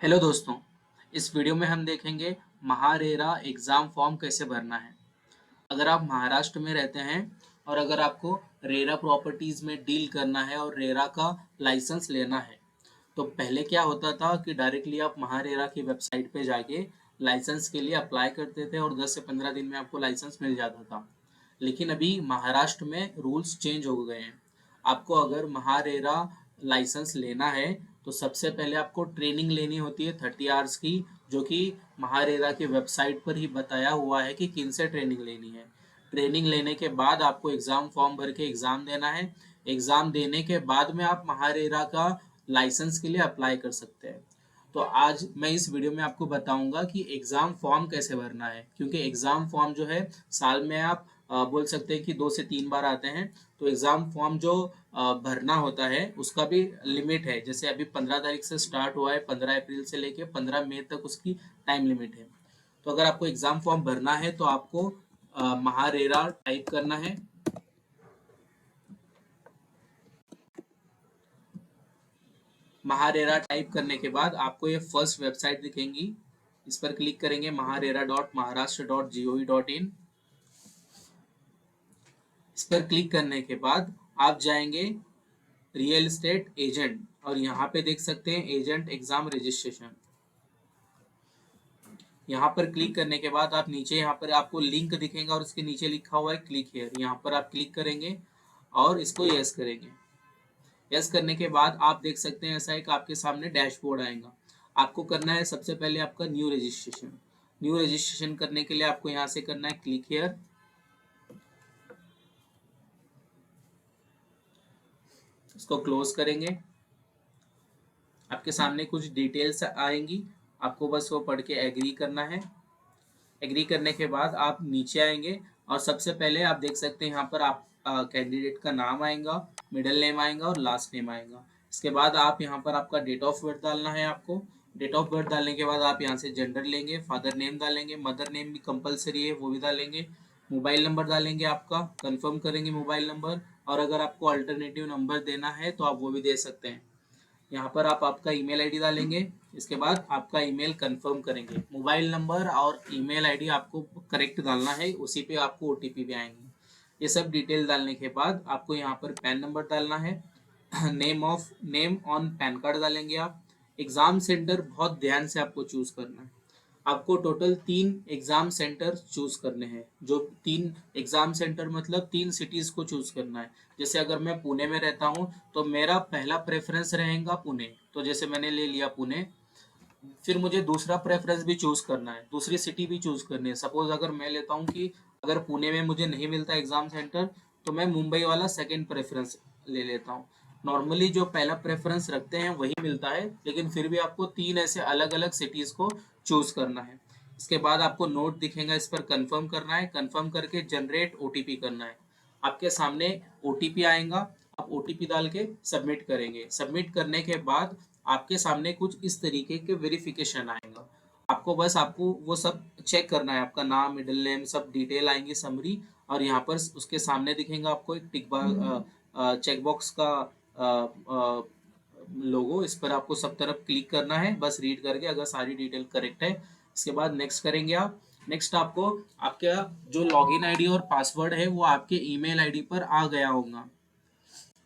Hello दोस्तों। इस video में हम देखेंगे महारेरा एग्ज़ाम फॉर्म कैसे भरना है। अगर आप महाराष्ट्र में रहते हैं और अगर आपको रेरा प्रॉपर्टीज़ में डील करना है और रेरा का लाइसेंस लेना है, तो पहले क्या होता था कि डायरेक्टली आप महारेरा की वेबसाइट पे जाके लाइसेंस के लिए अप्लाई करते थे और 10 से 15 दिन में आपको लाइसेंस मिल जाता था। लेकिन अभी महाराष्ट्र में रूल्स चेंज हो गए हैं। आपको अगर महारेरा लाइसेंस लेना है तो सबसे पहले आपको ट्रेनिंग लेनी होती है 30 आवर्स की, जो कि महारेरा की वेबसाइट पर ही बताया हुआ है कि किन से ट्रेनिंग लेनी है। ट्रेनिंग लेने के बाद आपको एग्ज़ाम फॉर्म भर के एग्ज़ाम देना है। एग्ज़ाम देने के बाद में आप महारेरा का लाइसेंस के लिए अप्लाई कर सकते हैं। तो आज मैं इस वीडियो में आपको बताऊंगा कि एग्ज़ाम फॉर्म कैसे भरना है, क्योंकि एग्ज़ाम फॉर्म जो है साल में आप बोल सकते हैं कि 2 से 3 बार आते हैं। तो एग्ज़ाम फॉर्म जो भरना होता है उसका भी लिमिट है। जैसे अभी 15 तारीख से स्टार्ट हुआ है, 15 अप्रैल से लेके 15 मई तक उसकी टाइम लिमिट है। तो अगर आपको एग्ज़ाम फॉर्म भरना है तो आपको महारेरा टाइप करना है। महारेरा टाइप करने के बाद आपको ये फर्स्ट वेबसाइट दिखेंगी, इस पर क्लिक करेंगे mahārera.maharashtra.gov.in। इस पर क्लिक करने के बाद आप जाएंगे रियल एस्टेट एजेंट और यहाँ पे देख सकते हैं एजेंट एग्जाम रजिस्ट्रेशन। यहाँ पर क्लिक करने के बाद आप नीचे यहाँ पर आपको लिंक दिखेगा और उसके नीचे लिखा हुआ है क्लिक हियर। यहाँ पर आप क्लिक करेंगे और इसको यस करेंगे। यस करने के बाद आप देख सकते हैं ऐसा एक आपके सामने डैशबोर्ड आएगा। आपको करना है सबसे पहले आपका न्यू रजिस्ट्रेशन। न्यू रजिस्ट्रेशन करने के लिए आपको यहाँ से करना है क्लिक हियर। इसको क्लोज करेंगे। आपके सामने कुछ डिटेल्स आएंगी, आपको बस वो पढ़ के एग्री करना है। एग्री करने के बाद आप नीचे आएंगे और सबसे पहले आप देख सकते हैं यहाँ पर आप कैंडिडेट का नाम आएगा, मिडिल नेम आएगा और लास्ट नेम आएगा। इसके बाद आप यहाँ पर आपका डेट ऑफ बर्थ डालना है। आपको डेट ऑफ बर्थ डालने के बाद आप यहाँ से जेंडर लेंगे, फादर नेम डालेंगे, मदर नेम भी कंपलसरी है वो भी डालेंगे, मोबाइल नंबर डालेंगे, आपका कंफर्म करेंगे मोबाइल नंबर। और अगर आपको अल्टरनेटिव नंबर देना है तो आप वो भी दे सकते हैं। यहाँ पर आप आपका ईमेल आईडी डालेंगे। इसके बाद आपका ईमेल कंफर्म करेंगे। मोबाइल नंबर और ईमेल आईडी आपको करेक्ट डालना है, उसी पे आपको ओटीपी भी आएंगे। ये सब डिटेल डालने के बाद आपको यहाँ पर पैन नंबर डालना है। नेम ऑन पैन कार्ड डालेंगे आप। एग्ज़ाम सेंटर बहुत ध्यान से आपको चूज़ करना है। आपको टोटल 3 एग्ज़ाम सेंटर चूज़ करने हैं। जो 3 एग्ज़ाम सेंटर मतलब 3 सिटीज़ को चूज़ करना है। जैसे अगर मैं पुणे में रहता हूँ तो मेरा पहला प्रेफरेंस रहेगा पुणे, तो जैसे मैंने ले लिया पुणे। फिर मुझे दूसरा प्रेफरेंस भी चूज़ करना है, दूसरी सिटी भी चूज़ करनी है। सपोज अगर मैं लेता हूँ कि अगर पुणे में मुझे नहीं मिलता एग्ज़ाम सेंटर तो मैं मुंबई वाला सेकेंड प्रेफरेंस ले लेता हूँ। नॉर्मली जो पहला प्रेफरेंस रखते हैं वही मिलता है, लेकिन फिर भी आपको 3 ऐसे अलग अलग सिटीज़ को चूज़ करना है। इसके बाद आपको नोट दिखेगा, इस पर कंफर्म करना है। कंफर्म करके जनरेट ओटीपी करना है। आपके सामने ओटीपी आएगा, आप ओटीपी डाल के सबमिट करेंगे। सबमिट करने के बाद आपके सामने कुछ इस तरीके के वेरिफिकेशन आएगा। आपको वो सब चेक करना है। आपका नाम, मिडिल नेम, सब डिटेल आएंगी समरी। और यहाँ पर उसके सामने दिखेगा आपको एक चेक बॉक्स का लोगो। इस पर आपको सब तरफ क्लिक करना है, बस रीड करके अगर सारी डिटेल करेक्ट है। इसके बाद नेक्स्ट करेंगे आप। नेक्स्ट आपको आपका जो लॉगिन आईडी और पासवर्ड है वो आपके ईमेल आईडी पर आ गया होगा।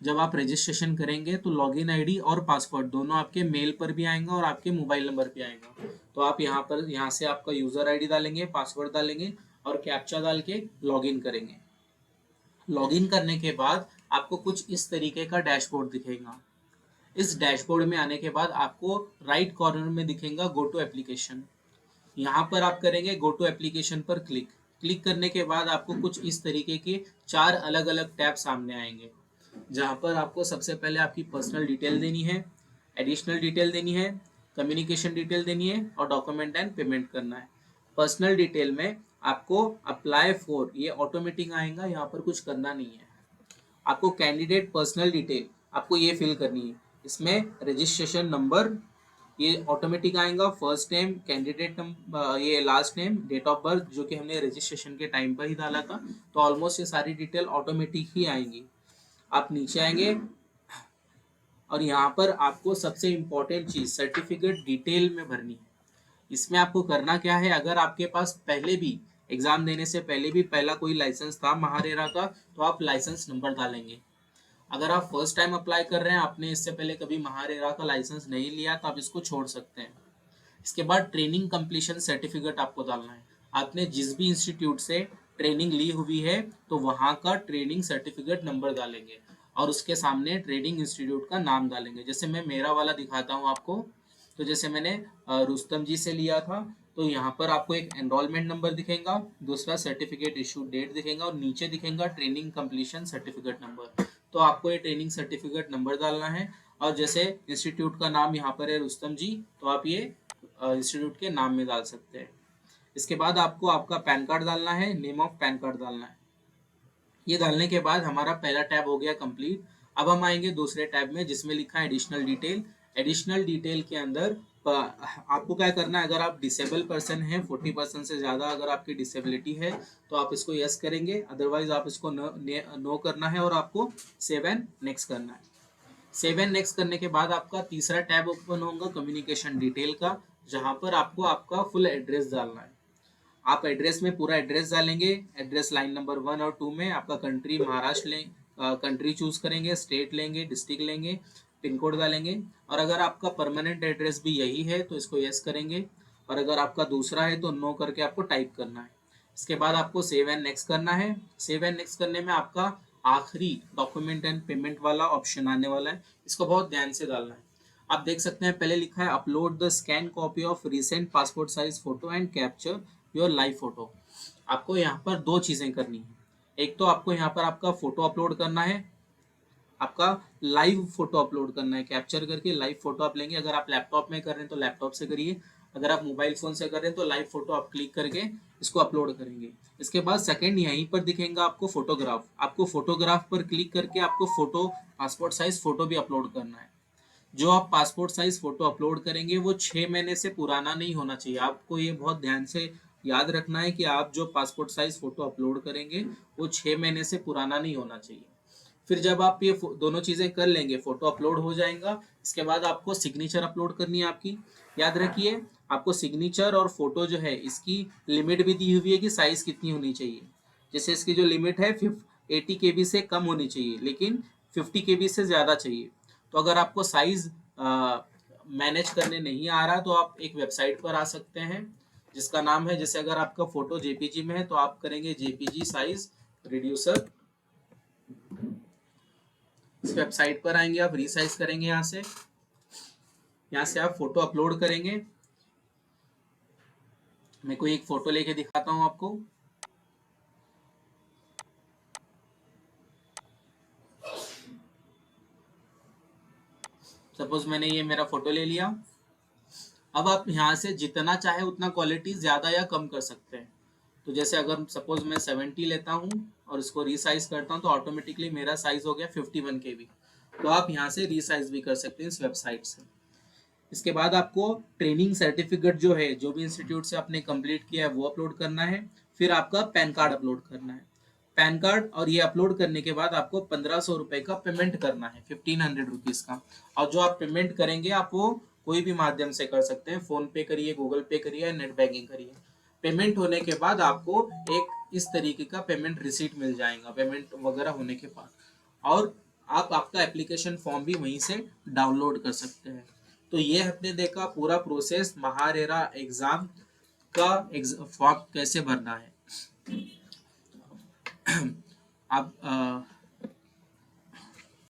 जब आप रजिस्ट्रेशन करेंगे तो लॉगिन आईडी और पासवर्ड दोनों आपके मेल पर भी आएगा और आपके मोबाइल नंबर पे आएगा। तो आप यहाँ से आपका यूज़र आईडी डालेंगे, पासवर्ड डालेंगे और कैप्चा डाल के लॉगिन करेंगे। लॉगिन करने के बाद आपको कुछ इस तरीके का डैशबोर्ड दिखेगा। इस डैशबोर्ड में आने के बाद आपको राइट कॉर्नर में दिखेगा गो टू एप्लीकेशन। यहाँ पर आप करेंगे गो टू एप्लीकेशन पर क्लिक। क्लिक करने के बाद आपको कुछ इस तरीके के 4 अलग अलग टैब सामने आएंगे, जहाँ पर आपको सबसे पहले आपकी पर्सनल डिटेल देनी है, एडिशनल डिटेल देनी है, कम्युनिकेशन डिटेल देनी है और डॉक्यूमेंट एंड पेमेंट करना है। पर्सनल डिटेल में आपको अप्लाई फॉर ये ऑटोमेटिक आएगा, यहाँ पर कुछ करना नहीं है। आपको कैंडिडेट पर्सनल डिटेल आपको ये फिल करनी है। इसमें रजिस्ट्रेशन नंबर ये ऑटोमेटिक आएगा, फर्स्ट नेम, कैंडिडेट नंबर, ये last name, date of birth जो कि हमने रजिस्ट्रेशन के टाइम पर ही डाला था। तो ऑलमोस्ट ये सारी डिटेल ऑटोमेटिक ही आएंगी। आप नीचे आएंगे, और यहाँ पर आपको सबसे इम्पोर्टेंट चीज सर्टिफिकेट डिटेल में भरनी है। इसमें आपको करना क्या है, अगर आपके पास पहले भी एग्जाम देने से पहले भी पहला कोई लाइसेंस था महारेरा का, तो आप लाइसेंस नंबर डालेंगे। अगर आप फर्स्ट टाइम अप्लाई कर रहे हैं, आपने इससे पहले कभी महारेरा का लाइसेंस नहीं लिया, तो आप इसको छोड़ सकते हैं। इसके बाद ट्रेनिंग कंप्लीशन सर्टिफिकेट आपको डालना है। आपने जिस भी इंस्टीट्यूट से ट्रेनिंग ली हुई है, तो वहाँ का ट्रेनिंग सर्टिफिकेट नंबर डालेंगे और उसके सामने ट्रेनिंग इंस्टीट्यूट का नाम डालेंगे। जैसे मैं मेरा वाला दिखाता हूँ आपको। तो जैसे मैंने रुस्तम जी से लिया था, तो यहाँ पर आपको एक एनरोलमेंट नंबर दिखेगा, दूसरा सर्टिफिकेट इशू डेट दिखेगा और नीचे दिखेगा ट्रेनिंग कंप्लीशन सर्टिफिकेट नंबर। तो आपको ये ट्रेनिंग सर्टिफिकेट नंबर डालना है। और जैसे इंस्टीट्यूट का नाम यहाँ पर है रुस्तम जी, तो आप ये इंस्टीट्यूट के नाम में डाल सकते हैं। इसके बाद आपको आपका पैन कार्ड डालना है, नेम ऑफ पैन कार्ड डालना है। ये डालने के बाद हमारा पहला टैब हो गया कंप्लीट। अब हम आएंगे दूसरे टैब में जिसमें लिखा है एडिशनल डिटेल। एडिशनल डिटेल के अंदर आपको क्या करना है, अगर आप डिसेबल पर्सन हैं, 40% से ज़्यादा अगर आपकी डिसेबिलिटी है, तो आप इसको यस करेंगे, अदरवाइज आप इसको नो करना है और आपको सेव एंड नेक्स्ट करना है। सेव एंड नेक्स्ट करने के बाद आपका तीसरा टैब ओपन होगा कम्युनिकेशन डिटेल का, जहां पर आपको आपका फुल एड्रेस डालना है। आप एड्रेस में पूरा एड्रेस डालेंगे। एड्रेस लाइन नंबर 1 और 2 में आपका कंट्री महाराष्ट्र कंट्री चूज करेंगे, स्टेट लेंगे, डिस्ट्रिक्ट लेंगे, पिन कोड डालेंगे। और अगर आपका परमानेंट एड्रेस भी यही है तो इसको यस करेंगे, और अगर आपका दूसरा है तो नो करके आपको टाइप करना है। इसके बाद आपको सेव एंड नेक्स्ट करना है। सेव एंड नेक्स्ट करने में आपका आखिरी डॉक्यूमेंट एंड पेमेंट वाला ऑप्शन आने वाला है, इसको बहुत ध्यान से डालना है। आप देख सकते हैं पहले लिखा है upload the scan copy of recent passport size photo and capture your live photo. आपको यहाँ पर दो चीजें करनी है। एक तो आपको यहाँ पर आपका फोटो अपलोड करना है, आपका लाइव फोटो अपलोड करना है, कैप्चर करके लाइव फोटो आप लेंगे। अगर आप लैपटॉप में कर रहे हैं तो लैपटॉप से करिए, अगर आप मोबाइल फोन से कर रहे हैं तो लाइव फोटो आप क्लिक करके इसको अपलोड करेंगे। इसके बाद सेकंड यहीं पर दिखेगा आपको फोटोग्राफ। आपको फोटोग्राफ पर क्लिक करके आपको फोटो पासपोर्ट साइज फोटो भी अपलोड करना है। जो आप पासपोर्ट साइज फोटो अपलोड करेंगे वो 6 महीने से पुराना नहीं होना चाहिए। आपको ये बहुत ध्यान से याद रखना है कि आप जो पासपोर्ट साइज फोटो अपलोड करेंगे वो 6 महीने से पुराना नहीं होना चाहिए। फिर जब आप ये दोनों चीजें कर लेंगे, फोटो अपलोड हो जाएगा। इसके बाद आपको सिग्नेचर अपलोड करनी है आपकी। याद रखिए आपको सिग्नेचर और फोटो जो है इसकी लिमिट भी दी हुई है कि साइज कितनी होनी चाहिए। जैसे इसकी जो लिमिट है 80 KB से कम होनी चाहिए, लेकिन 50 KB से ज्यादा चाहिए। तो अगर आपको साइज मैनेज करने नहीं आ रहा तो आप एक वेबसाइट पर आ सकते हैं जिसका नाम है, जैसे अगर आपका फोटो जेपीजी में है तो आप करेंगे जेपीजी साइज रिड्यूसर। इस वेबसाइट पर आएंगे, आप रीसाइज करेंगे, यहाँ से आप फोटो अपलोड करेंगे। मैं कोई एक फोटो लेके दिखाता हूँ आपको। सपोज मैंने ये मेरा फोटो ले लिया। अब आप यहाँ से जितना चाहे उतना क्वालिटी ज्यादा या कम कर सकते हैं। तो जैसे अगर सपोज मैं 70 लेता हूँ और इसको रीसाइज करता हूँ तो ऑटोमेटिकली मेरा साइज हो गया 51 KB। तो आप यहाँ से रीसाइज भी कर सकते हैं इस वेबसाइट से। इसके बाद आपको ट्रेनिंग सर्टिफिकेट जो है, जो भी इंस्टीट्यूट से आपने कंप्लीट किया है वो अपलोड करना है। फिर आपका पैन कार्ड अपलोड करना है। पैन कार्ड और ये अपलोड करने के बाद आपको 1500 रुपए का पेमेंट करना है, 1500 रुपीज का। और जो आप पेमेंट करेंगे आप वो कोई भी माध्यम से कर सकते हैं, फोन पे करिए, गूगल पे करिए या नेट बैंकिंग करिए। पेमेंट होने के बाद आपको एक इस तरीके का पेमेंट रिसीट मिल जाएगा पेमेंट वगैरह होने के बाद, और आप आपका एप्लीकेशन फॉर्म भी वहीं से डाउनलोड कर सकते हैं। तो ये हमने देखा पूरा प्रोसेस महारेरा एग्जाम का फॉर्म कैसे भरना है। आप